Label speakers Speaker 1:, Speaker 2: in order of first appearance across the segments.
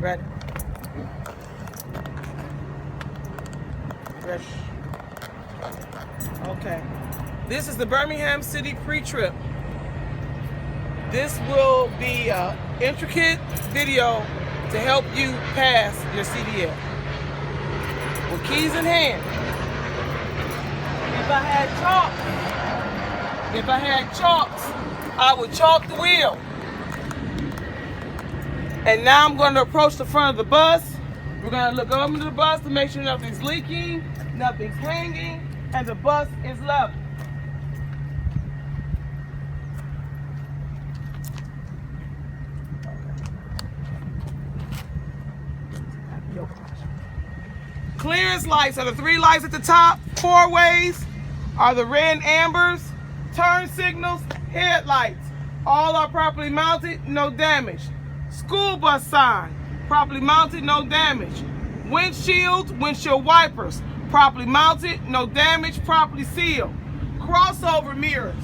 Speaker 1: You ready? Ready? Okay. This is the Birmingham City pre-trip. This will be an intricate video to help you pass your CDL. With keys in hand. If I had chalks, I would chalk the wheel. And now I'm going to approach the front of the bus. We're going to look over the bus to make sure nothing's leaking, nothing's hanging, and the bus is level. Clearance lights are the 3 lights at the top. 4 ways are the red and ambers. Turn signals, headlights. All are properly mounted, no damage. School bus sign, properly mounted, no damage. Windshield wipers, properly mounted, no damage, properly sealed. Crossover mirrors,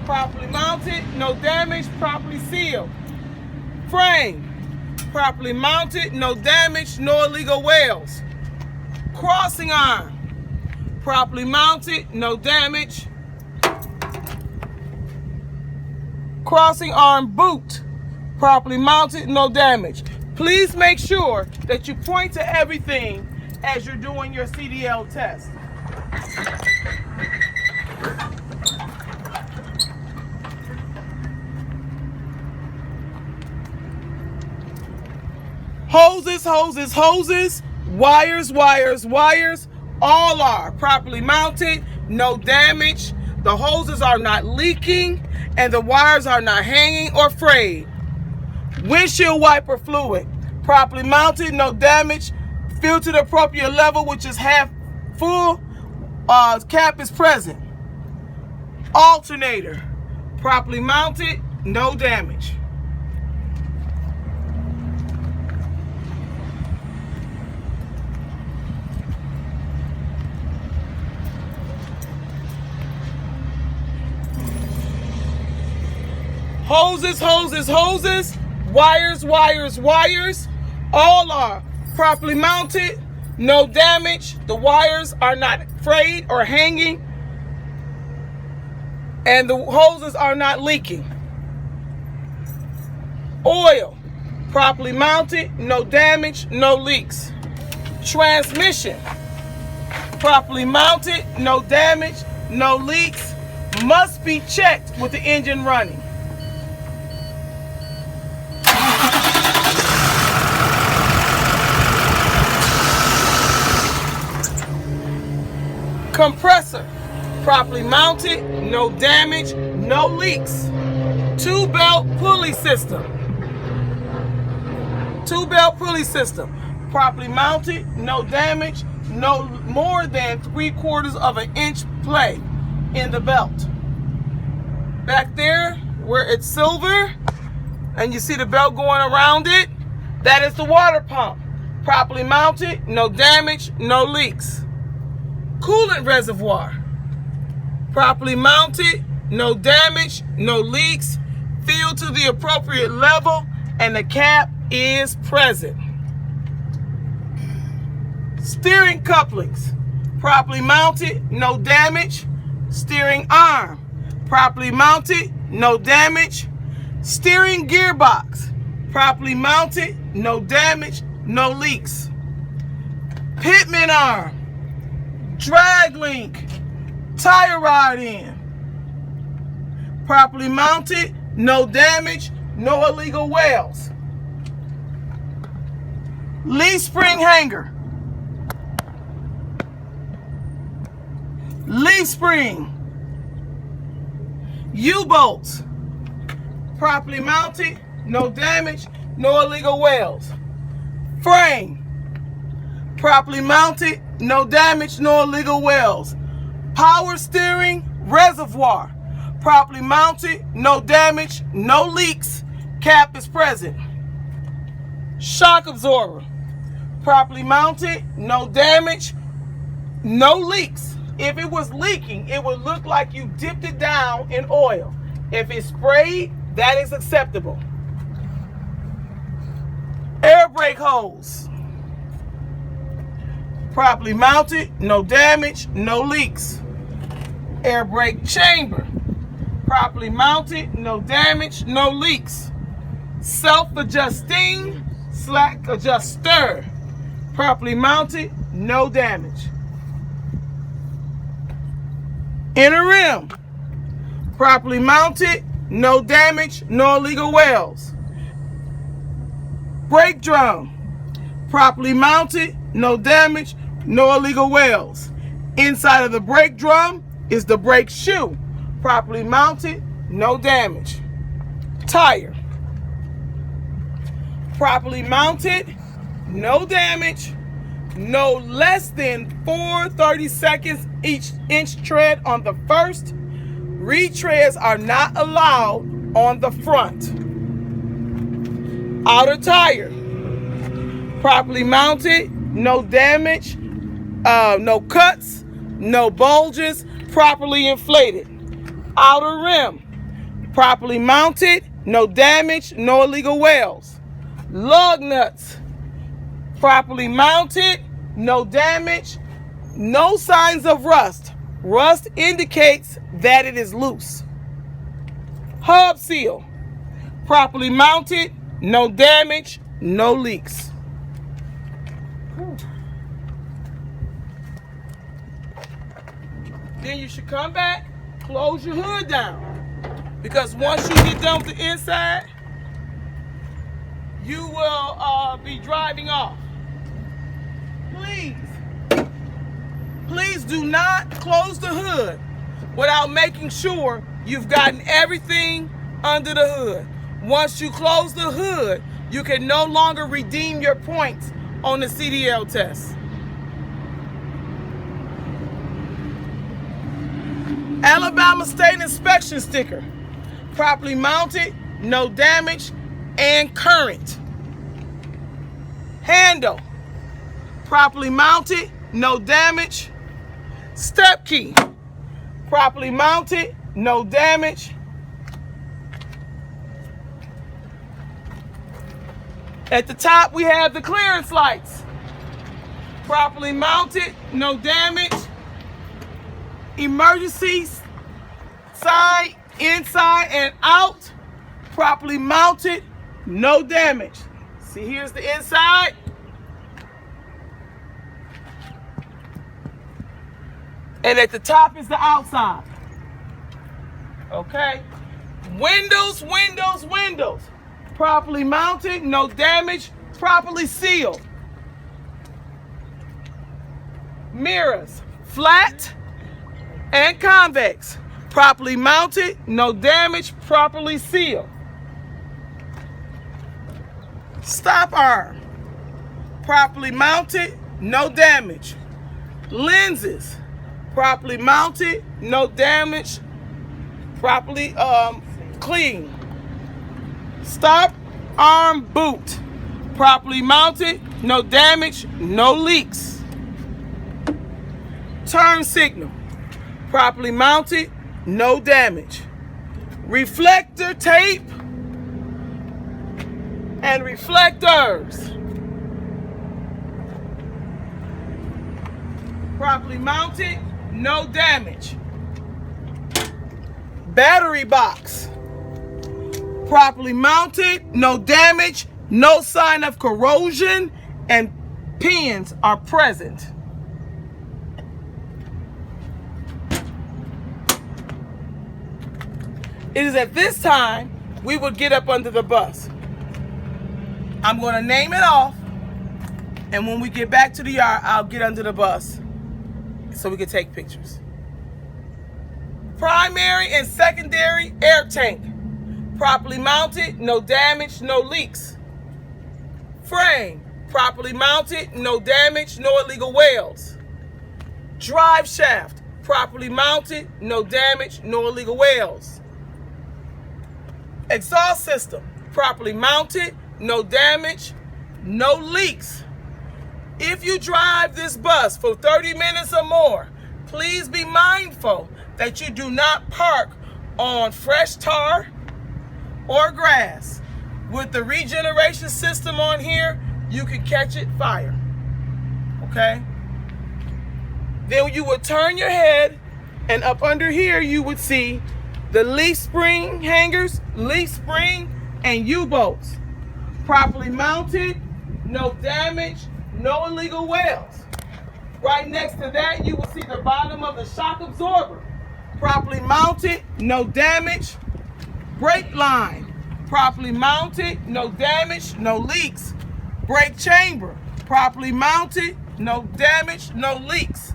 Speaker 1: properly mounted, no damage, properly sealed. Frame, properly mounted, no damage, no illegal whales. Crossing arm, properly mounted, no damage. Crossing arm boot, properly mounted, no damage. Please make sure that you point to everything as you're doing your CDL test. Hoses, wires, all are properly mounted, no damage. The hoses are not leaking and the wires are not hanging or frayed. Windshield wiper fluid, properly mounted, no damage. Filled to the appropriate level, which is half full. Cap is present. Alternator, properly mounted, no damage. Hoses, wires, all are properly mounted, no damage. The wires are not frayed or hanging, and the hoses are not leaking. Oil, properly mounted, no damage, no leaks. Transmission, properly mounted, no damage, no leaks. Must be checked with the engine running. Compressor, properly mounted, no damage, no leaks. 2-belt pulley system. 2-belt pulley system, properly mounted, no damage, no more than 3/4 of an inch play in the belt. Back there, where it's silver, and you see the belt going around it, that is the water pump. Properly mounted, no damage, no leaks. Coolant reservoir, properly mounted, no damage, no leaks, filled to the appropriate level, and the cap is present. Steering couplings, properly mounted, no damage. Steering arm, properly mounted, no damage. Steering gearbox, properly mounted, no damage, no leaks. Pitman arm, drag link, tire rod end, properly mounted, no damage, no illegal whales. Leaf spring hanger, leaf spring, U-bolts, properly mounted, no damage, no illegal whales. Frame, properly mounted, no damage, no illegal whales. Power steering reservoir, properly mounted, no damage, no leaks, cap is present. Shock absorber, properly mounted, no damage, no leaks. If it was leaking, it would look like you dipped it down in oil. If it's sprayed, that is acceptable. Air brake hose, properly mounted, no damage, no leaks. Air brake chamber, properly mounted, no damage, no leaks. Self-adjusting slack adjuster, properly mounted, no damage. Inner rim, properly mounted, no damage, no illegal welds. Brake drum, properly mounted, no damage, no illegal welds. Inside of the brake drum is the brake shoe, properly mounted, no damage. Tire, properly mounted, no damage, no less than 4/32 each inch tread on the first. Retreads are not allowed on the front. Outer tire, properly mounted, no damage, no cuts, no bulges, properly inflated. Outer rim, properly mounted, no damage, no illegal welds. Lug nuts, properly mounted, no damage, no signs of rust. Rust indicates that it is loose. Hub seal, properly mounted, no damage, no leaks. Then you should come back, close your hood down. Because once you get done with the inside, you will be driving off. Please do not close the hood without making sure you've gotten everything under the hood. Once you close the hood, you can no longer redeem your points on the CDL test. Alabama State Inspection sticker, properly mounted, no damage, and current. Handle, properly mounted, no damage. Step key, properly mounted, no damage. At the top, we have the clearance lights, properly mounted, no damage. Emergency sign, inside and out, properly mounted, no damage. See, here's the inside. And at the top is the outside. Okay? Windows, properly mounted, no damage, properly sealed. Mirrors, flat and convex, properly mounted, no damage, properly sealed. Stop arm, properly mounted, no damage. Lenses, properly mounted, no damage, properly clean. Stop arm boot, properly mounted, no damage, no leaks. Turn signal, properly mounted, no damage. Reflector tape and reflectors, properly mounted, no damage. Battery box, properly mounted, no damage, no sign of corrosion, and pins are present. It is at this time we would get up under the bus. I'm going to name it off, and when we get back to the yard, I'll get under the bus so we can take pictures. Primary and secondary air tank, properly mounted, no damage, no leaks. Frame, properly mounted, no damage, no illegal welds. Drive shaft, properly mounted, no damage, no illegal welds. Exhaust system, properly mounted, no damage, no leaks. If you drive this bus for 30 minutes or more, please be mindful that you do not park on fresh tar or grass. With the regeneration system on here, you can catch it fire. Okay? Then you would turn your head, and up under here you would see the leaf spring hangers, leaf spring, and U-bolts. Properly mounted, no damage, no illegal welds. Right next to that, you will see the bottom of the shock absorber. Properly mounted, no damage. Brake line, properly mounted, no damage, no leaks. Brake chamber, properly mounted, no damage, no leaks.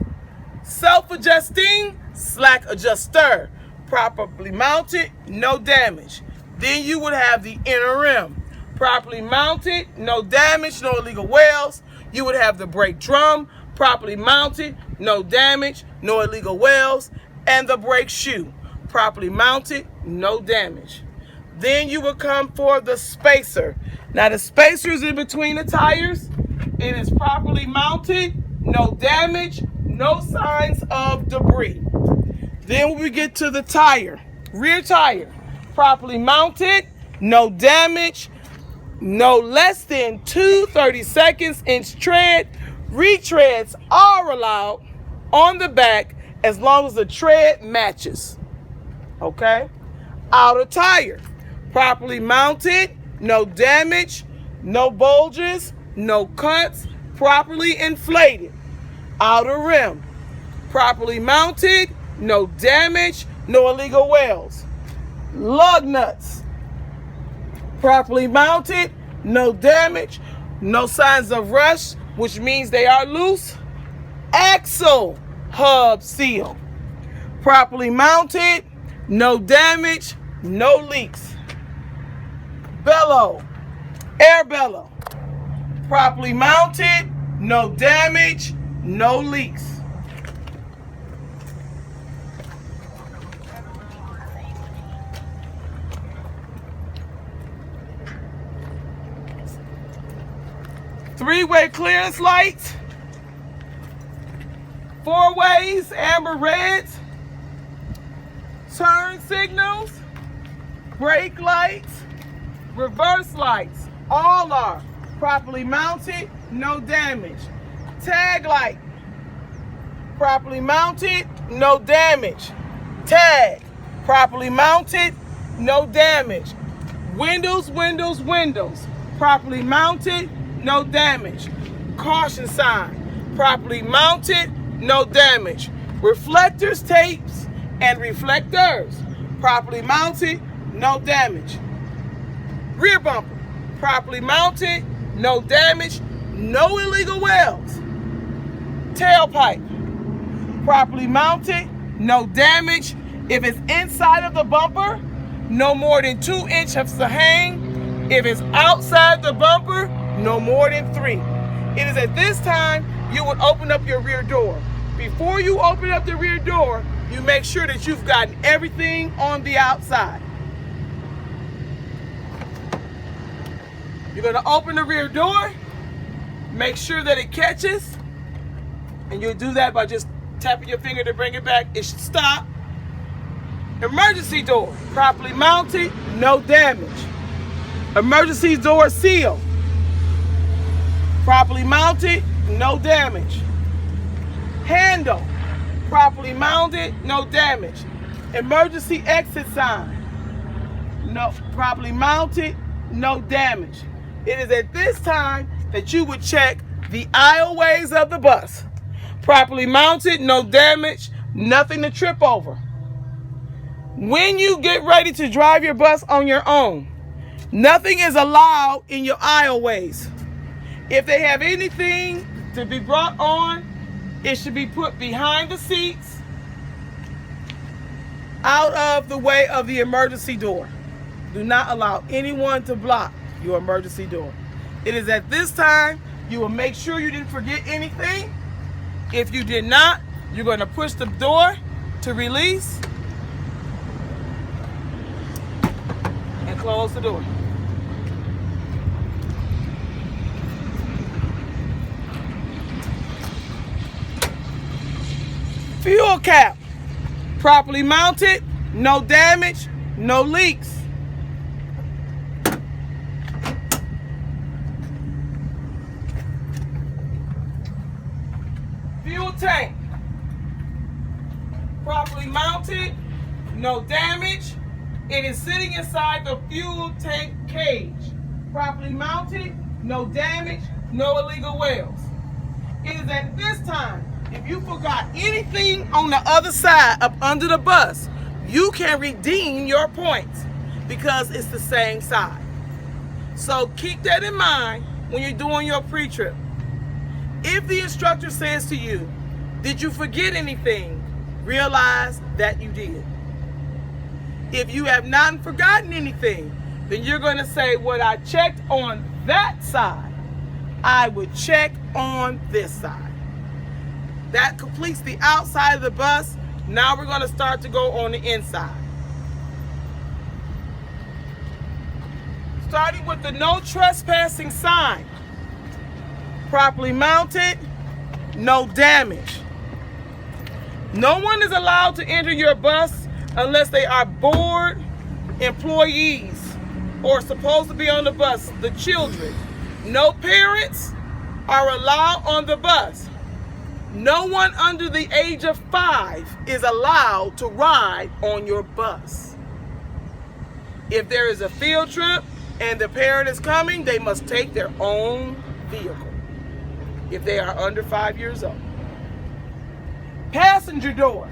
Speaker 1: Self-adjusting slack adjuster, properly mounted, no damage. Then you would have the inner rim, properly mounted, no damage, no illegal welds. You would have the brake drum, properly mounted, no damage, no illegal welds, and the brake shoe, properly mounted, no damage. Then you will come for the spacer. Now the spacer is in between the tires. It is properly mounted, no damage, no signs of debris. Then when we get to the tire, rear tire, properly mounted, no damage, no less than 2 32 inch tread. Retreads are allowed on the back as long as the tread matches. Okay? Outer tire, properly mounted, no damage, no bulges, no cuts, properly inflated. Outer rim, properly mounted, no damage, no illegal welds. Lug nuts, properly mounted, no damage, no signs of rust, which means they are loose. Axle hub seal, properly mounted, no damage, no leaks. Bellow, air bellow, properly mounted, no damage, no leaks. Three-way clearance lights, four ways, amber reds, turn signals, brake lights, reverse lights, all are properly mounted, no damage. Tag light, properly mounted, no damage. Tag, properly mounted, no damage. Windows, windows, windows, properly mounted, no damage. Caution sign, properly mounted, no damage. Reflectors, tapes, and reflectors, properly mounted, no damage. Rear bumper, properly mounted, no damage, no illegal welds. Tailpipe, properly mounted, no damage. If it's inside of the bumper, no more than 2 inches of hang. If it's outside the bumper, no more than 3. It is at this time you would open up your rear door. Before you open up the rear door, you make sure that you've gotten everything on the outside. You're going to open the rear door, make sure that it catches, and you'll do that by just tapping your finger to bring it back. It should stop. Emergency door, properly mounted, no damage. Emergency door seal, properly mounted, no damage. Handle, properly mounted, no damage. Emergency exit sign, no, properly mounted, no damage. It is at this time that you would check the aisleways of the bus. Properly mounted, no damage, nothing to trip over. When you get ready to drive your bus on your own, nothing is allowed in your aisleways. If they have anything to be brought on, it should be put behind the seats, out of the way of the emergency door. Do not allow anyone to block your emergency door. It is at this time you will make sure you didn't forget anything. If you did not, you're going to push the door to release and close the door. Fuel cap, properly mounted, no damage, no leaks. Fuel tank, properly mounted, no damage. It is sitting inside the fuel tank cage. Properly mounted, no damage, no illegal wells. It is at this time, if you forgot anything on the other side up under the bus, you can redeem your points because it's the same side. So keep that in mind when you're doing your pre-trip. If the instructor says to you, did you forget anything? Realize that you did. If you have not forgotten anything, then you're going to say, what I checked on that side, I would check on this side. That completes the outside of the bus. Now we're going to start to go on the inside. Starting with the no trespassing sign. Properly mounted, no damage. No one is allowed to enter your bus unless they are board employees or supposed to be on the bus, the children. No parents are allowed on the bus. No one under the age of 5 is allowed to ride on your bus. If there is a field trip and the parent is coming, they must take their own vehicle if they are under 5 years old. Passenger door,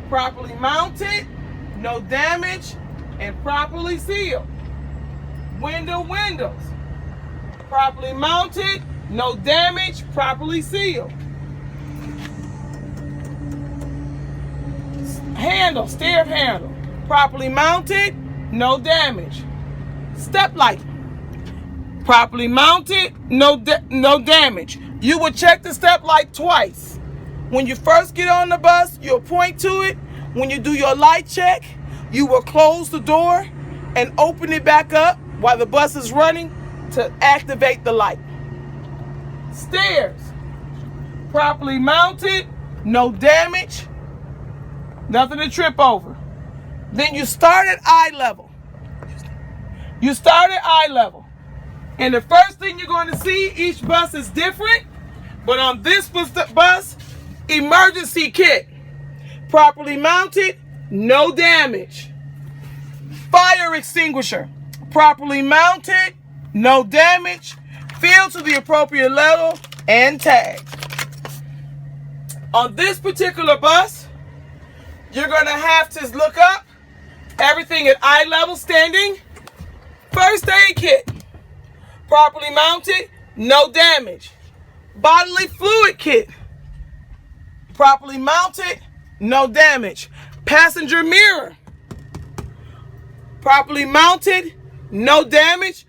Speaker 1: properly mounted, no damage, and properly sealed. Windows, properly mounted, no damage, properly sealed. Handle, stair handle, properly mounted, no damage. Step light, properly mounted, no damage. You will check the step light twice. When you first get on the bus, you'll point to it. When you do your light check, you will close the door and open it back up while the bus is running to activate the light. Stairs, properly mounted, no damage, nothing to trip over. Then you start at eye level. And the first thing you're going to see, each bus is different, but on this bus, emergency kit, properly mounted, no damage. Fire extinguisher, properly mounted, no damage, filled to the appropriate level, and tagged. On this particular bus, you're going to have to look up everything at eye level standing. First aid kit, properly mounted, no damage. Bodily fluid kit, properly mounted, no damage. Passenger mirror, properly mounted, no damage.